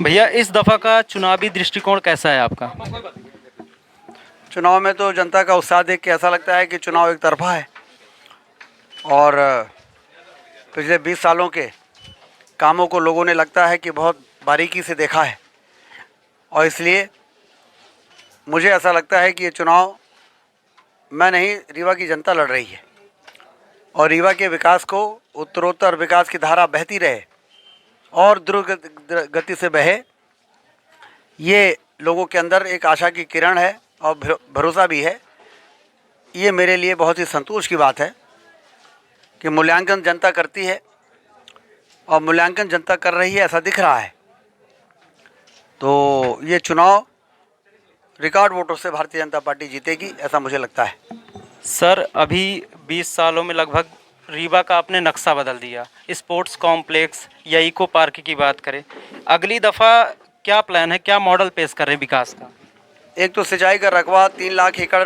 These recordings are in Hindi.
भैया इस दफ़ा का चुनावी दृष्टिकोण कैसा है आपका? चुनाव में तो जनता का उत्साह देख के ऐसा लगता है कि चुनाव एक तरफा है और पिछले 20 सालों के कामों को लोगों ने लगता है कि बहुत बारीकी से देखा है और इसलिए मुझे ऐसा लगता है कि ये चुनाव मैं नहीं, रीवा की जनता लड़ रही है और रीवा के विकास को उत्तरोत्तर विकास की धारा बहती रहे और द्रुत गति से बहे, ये लोगों के अंदर एक आशा की किरण है और भरोसा भी है। ये मेरे लिए बहुत ही संतोष की बात है कि मूल्यांकन जनता करती है और मूल्यांकन जनता कर रही है, ऐसा दिख रहा है। तो ये चुनाव रिकॉर्ड वोटों से भारतीय जनता पार्टी जीतेगी, ऐसा मुझे लगता है। सर अभी 20 सालों में लगभग रीवा का आपने नक्शा बदल दिया। स्पोर्ट्स कॉम्प्लेक्स या इको पार्क की बात करें, अगली दफ़ा क्या प्लान है, क्या मॉडल पेश कर रहे हैं विकास का? एक तो सिंचाई का रकबा 3 लाख एकड़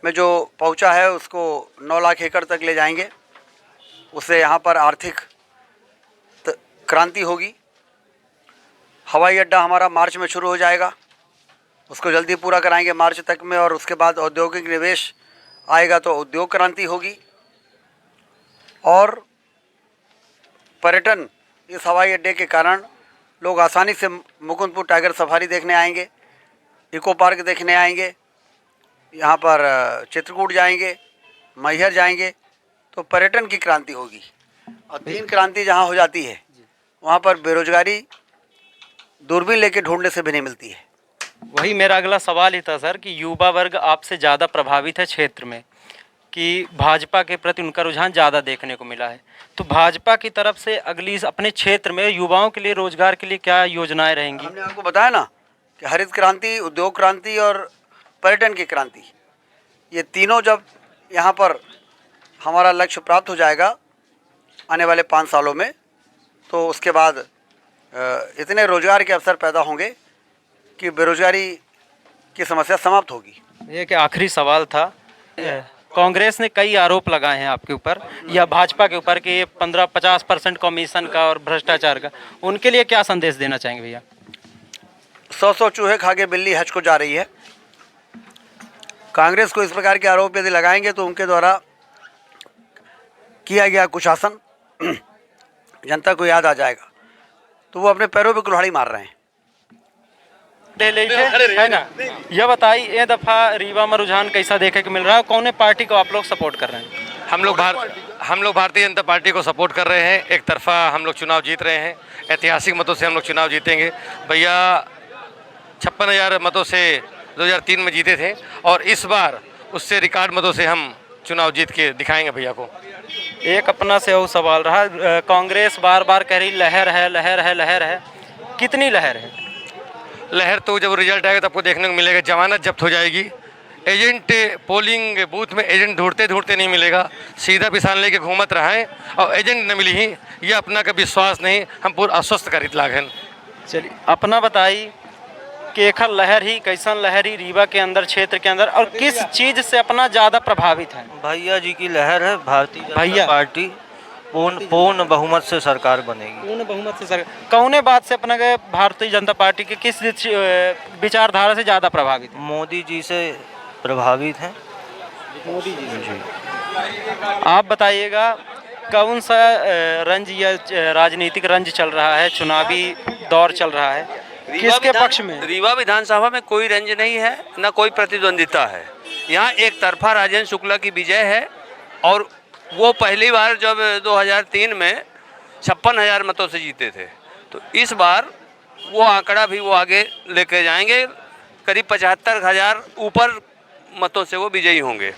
में जो पहुंचा है उसको 9 लाख एकड़ तक ले जाएंगे। उससे यहाँ पर आर्थिक क्रांति होगी। हवाई अड्डा हमारा मार्च में शुरू हो जाएगा, उसको जल्दी पूरा कराएंगे मार्च तक में, और उसके बाद औद्योगिक निवेश आएगा तो उद्योग क्रांति होगी और पर्यटन, इस हवाई अड्डे के कारण लोग आसानी से मुकुंदपुर टाइगर सफारी देखने आएंगे, इको पार्क देखने आएंगे, यहाँ पर चित्रकूट जाएंगे, मैहर जाएंगे, तो पर्यटन की क्रांति होगी। और 3 क्रांति जहाँ हो जाती है वहाँ पर बेरोजगारी दूरबीन लेके ढूंढने से भी नहीं मिलती है। वही मेरा अगला सवाल ही था सर कि युवा वर्ग आपसे ज़्यादा प्रभावित है क्षेत्र में, कि भाजपा के प्रति उनका रुझान ज़्यादा देखने को मिला है। तो भाजपा की तरफ से अगली अपने क्षेत्र में युवाओं के लिए, रोजगार के लिए क्या योजनाएं रहेंगी? हमने आपको बताया ना कि हरित क्रांति, उद्योग क्रांति और पर्यटन की क्रांति, ये तीनों जब यहाँ पर हमारा लक्ष्य प्राप्त हो जाएगा आने वाले 5 सालों में, तो उसके बाद इतने रोजगार के अवसर पैदा होंगे कि बेरोजगारी की समस्या समाप्त होगी। ये कि आखिरी सवाल था, कांग्रेस ने कई आरोप लगाए हैं आपके ऊपर या भाजपा के ऊपर कि ये 15-50% कमीशन का और भ्रष्टाचार का, उनके लिए क्या संदेश देना चाहेंगे भैया? 100 चूहे खा के बिल्ली हज को जा रही है। कांग्रेस को इस प्रकार के आरोप यदि लगाएंगे तो उनके द्वारा किया गया कुशासन जनता को याद आ जाएगा, तो वो अपने पैरों पे कुल्हाड़ी मार रहे हैं। है ना, यह बताइए ये दफ़ा रीवा में रुझान कैसा देखे को मिल रहा है? कौन पार्टी को आप लोग सपोर्ट कर रहे हैं? हम लोग भारतीय जनता पार्टी को सपोर्ट कर रहे हैं। एक तरफा हम लोग चुनाव जीत रहे हैं, ऐतिहासिक मतों से हम लोग चुनाव जीतेंगे भैया। 56,000 मतों से 2003 में जीते थे और इस बार उससे रिकॉर्ड मतों से हम चुनाव जीत के दिखाएंगे भैया को। एक अपना से वो सवाल रहा, कांग्रेस बार बार कह रही लहर है, लहर है, लहर है, कितनी लहर है? लहर तो जब रिजल्ट आएगा तो आपको देखने को मिलेगा। जमानत जब्त हो जाएगी, एजेंट पोलिंग बूथ में एजेंट ढूंढते ढूंढते नहीं मिलेगा, सीधा पिसान लेके घूमत रहा है और एजेंट न मिली ही, ये अपना का विश्वास नहीं, हम पूरा अस्वस्थ करित लागन। चलिए अपना बताइए कि एखर लहर ही कैसन लहर ही रीवा के अंदर, क्षेत्र के अंदर, और किस चीज़ से अपना ज़्यादा प्रभावित है? भैया जी की लहर है, भारतीय जनता भैया पार्टी पूर्ण बहुमत से सरकार बनेगी। पूर्ण बहुमत से सरकार, कौने बात से अपना के भारतीय जनता पार्टी के किस विचारधारा से ज़्यादा प्रभावित है? मोदी जी से प्रभावित हैं। मोदी जी। आप बताइएगा कौन सा रंज या राजनीतिक रंज चल रहा है, चुनावी दौर चल रहा है, किसके पक्ष में? रीवा विधानसभा में कोई रंज नहीं है, न कोई प्रतिद्वंदिता है। यहाँ एक तरफा राजेंद्र शुक्ला की विजय है और वो पहली बार जब 2003 में 56,000 मतों से जीते थे, तो इस बार वो आंकड़ा भी वो आगे लेके जाएंगे, करीब 75,000 ऊपर मतों से वो विजयी होंगे।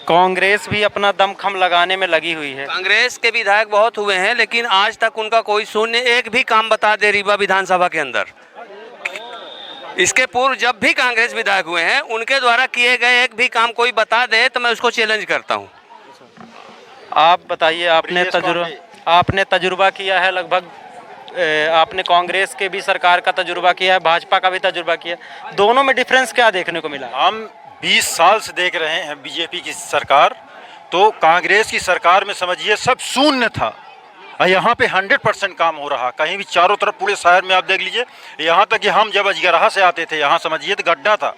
कांग्रेस भी अपना दमखम लगाने में लगी हुई है। कांग्रेस के विधायक बहुत हुए हैं लेकिन आज तक उनका कोई शून्य एक भी काम बता दे रीवा विधानसभा के अंदर। इसके पूर्व जब भी कांग्रेस विधायक हुए हैं उनके द्वारा किए गए एक भी काम कोई बता दे तो मैं उसको चैलेंज करता हूँ। आप बताइए, आपने तजुर्बा किया है लगभग, आपने कांग्रेस के भी सरकार का तजुर्बा किया है, भाजपा का भी तजुर्बा किया, दोनों में डिफरेंस क्या देखने को मिला? हम 20 साल से देख रहे हैं बीजेपी की सरकार, तो कांग्रेस की सरकार में समझिए सब शून्य था। और यहाँ पे 100% काम हो रहा, कहीं भी चारों तरफ पूरे शहर में आप देख लीजिए। यहाँ तक कि हम जब अजगराहा से आते थे, यहाँ समझिए तो गड्ढा था,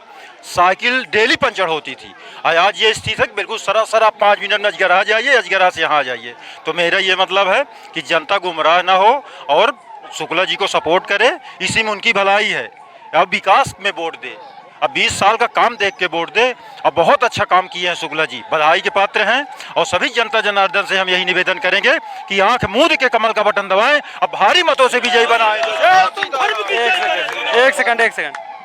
साइकिल डेली पंचर होती थी। और आज ये स्थिति है बिल्कुल सरासर आप 5 मिनट में अजगराहा जाइए, अजगराहा से यहाँ आ जाइए। तो मेरा ये मतलब है कि जनता गुमराह ना हो और शुक्ला जी को सपोर्ट करे, इसी में उनकी भलाई है। अब विकास में वोट दे, अब 20 साल का काम देख के वोट दे। अब बहुत अच्छा काम किए हैं शुक्ला जी, बधाई के पात्र हैं। और सभी जनता जनार्दन से हम यही निवेदन करेंगे कि आंख मूंद के कमल का बटन दबाएं, अब भारी मतों से विजयी बनाएं। एक सेकंड,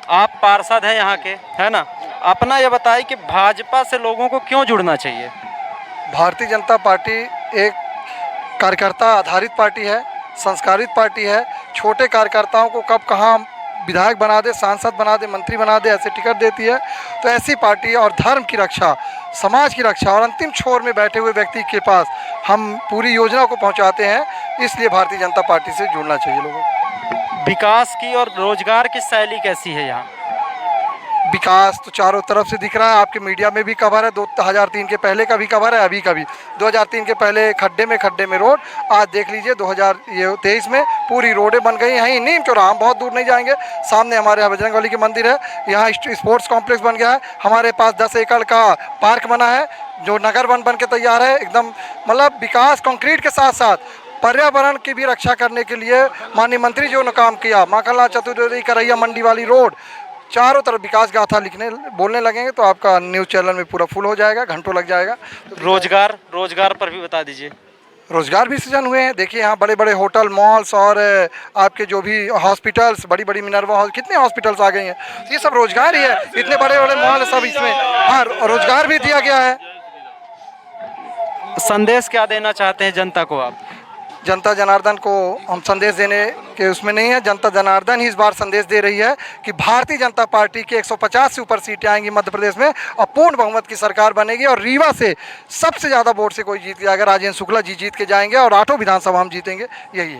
आप पार्षद हैं यहाँ के, है ना? अपना ये बताइए कि भाजपा से लोगों को क्यों जुड़ना चाहिए? भारतीय जनता पार्टी एक कार्यकर्ता आधारित पार्टी है, संस्कारित पार्टी है। छोटे कार्यकर्ताओं को कब कहाँ विधायक बना दे, सांसद बना दे, मंत्री बना दे, ऐसे टिकट देती है। तो ऐसी पार्टी और धर्म की रक्षा, समाज की रक्षा और अंतिम छोर में बैठे हुए व्यक्ति के पास हम पूरी योजना को पहुंचाते हैं। इसलिए भारतीय जनता पार्टी से जुड़ना चाहिए लोगों को। विकास की और रोजगार की शैली कैसी है यहाँ? विकास तो चारों तरफ से दिख रहा है, आपके मीडिया में भी कवर है। 2003 के पहले का भी कवर है, अभी का भी। 2003 के पहले खड्डे में रोड, आज देख लीजिए 2023 में पूरी रोडें बन गई हैं। नीम चौराहा, हम बहुत दूर नहीं जाएंगे, सामने हमारे यहाँ बजरंगबली के मंदिर है, यहाँ स्पोर्ट्स कॉम्प्लेक्स बन गया है, हमारे पास 10 एकड़ का पार्क बना है जो नगर वन बन के तैयार है एकदम। मतलब विकास कंक्रीट के साथ साथ पर्यावरण की भी रक्षा करने के लिए माननीय मंत्री जो ने काम किया, माखनलाल चतुर्वेदी करैया मंडी वाली रोड, चारों तरफ विकास गाथा बोलने लगेंगे तो आपका न्यूज़ चैनल में पूरा फुल हो जाएगा, घंटों लग जाएगा। तो रोजगार पर भी बता दीजिए। रोजगार भी सृजन हुए हैं। देखिए यहाँ बड़े बड़े होटल, मॉल्स और आपके जो भी हॉस्पिटल्स, बड़ी बड़ी मिनरवा हॉल, कितने हॉस्पिटल्स आ गए हैं, ये सब रोजगार ही है। इतने बड़े बड़े मॉल सब इसमें, हाँ, रोजगार भी दिया गया है। संदेश क्या देना चाहते हैं जनता को आप? जनता जनार्दन को हम संदेश देने के उसमें नहीं है, जनता जनार्दन ही इस बार संदेश दे रही है कि भारतीय जनता पार्टी की 150 से ऊपर सीटें आएंगी मध्य प्रदेश में और पूर्ण बहुमत की सरकार बनेगी। और रीवा से सबसे ज़्यादा वोट से कोई जीत जाएगा, राजेंद्र शुक्ला जी जीत के जाएंगे और 8 विधानसभा हम जीतेंगे, यही है।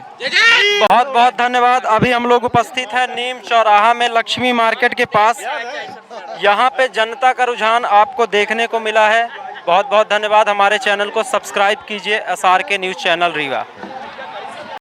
बहुत बहुत धन्यवाद। अभी हम लोग उपस्थित हैं नीम चौराहा में लक्ष्मी मार्केट के पास। यहाँ पे जनता का रुझान आपको देखने को मिला है। बहुत बहुत धन्यवाद। हमारे चैनल को सब्सक्राइब कीजिए, SRK न्यूज़ चैनल रीवा।